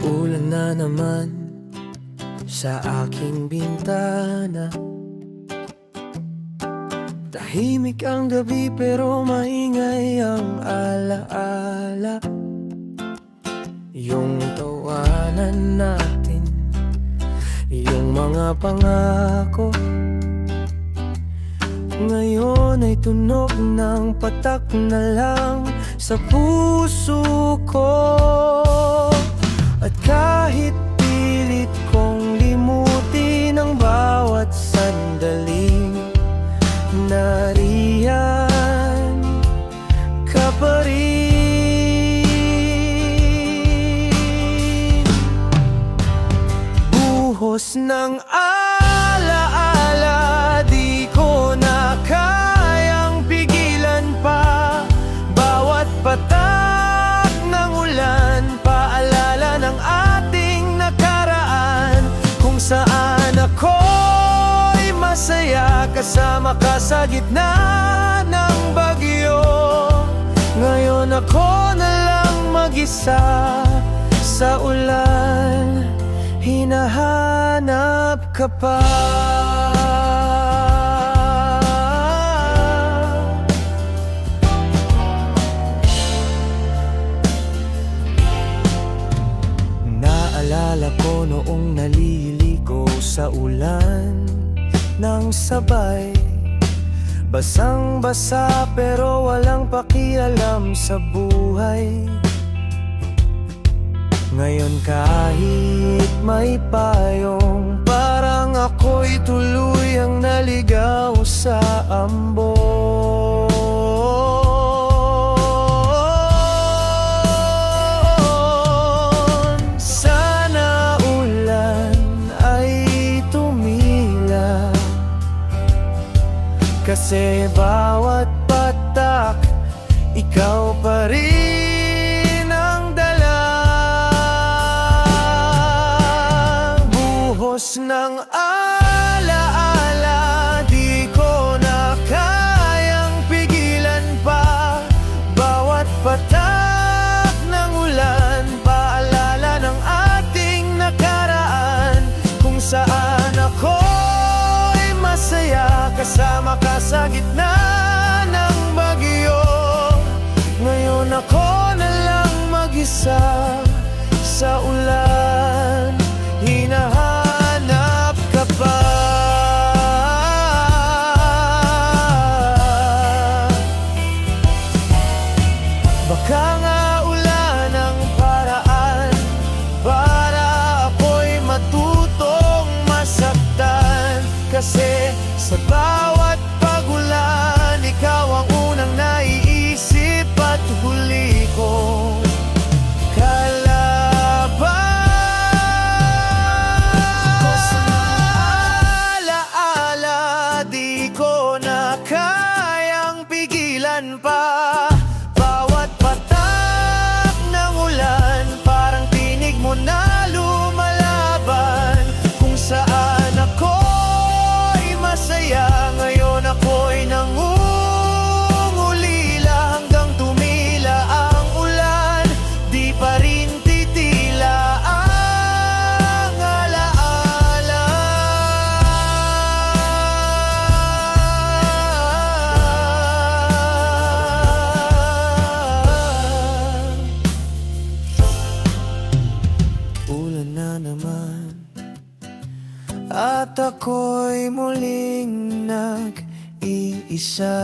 Ulan na naman sa aking bintana. Tahimik ang gabi pero maingay ang alaala. Yung tawanan natin, yung mga pangako, ngayon ay tunog ng patak na lang sa puso ko. At kahit pilit kong limutin ang bawat sandali, nariyan ka pa rin. Buhos ng alaala, di ko na kayang pigilan pa. Bawat patak ng ulan, paalala ng ating nakaraan, kung saan ako'y masaya kasama ka sa gitna ng bagyo. Ngayon ako na lang mag-isa sa ulan, hinahanap ka pa. Naalala ko noong naliligo sa ulan nang sabay, basang-basa pero walang pakialam sa buhay. Ngayon kahit may payong, parang ako'y tuluyang naligaw sa ambon. Sana ulan ay tumila, kasi bawat patak, ikaw pa rin ang dala. Buhos ng alaala, di ko na kayang pigilan pa. Bawat patak ng ulan, paalala ng ating nakaraan, kung saan ako'y masaya kasama ka sa gitna ng bagyo. Ngayon ako na lang mag-isa sa ulan, hinahanap ka pa. Baka nga ulan ang paraan para ako'y matutong masaktan, kasi sa bawat pagulan, ikaw ang unang naiisip at huli kong kalaban. Alaala, di ko na kayang pigilan pa. Bawat patak ng ulan, parang tinig mo na lumalaban, kung saan ako'y masaya. Ngayon ako'y nangungulila hanggang tumila ang ulan, di pa rin titila ang alaala. Ulan na naman at ako'y muling nag-iisa.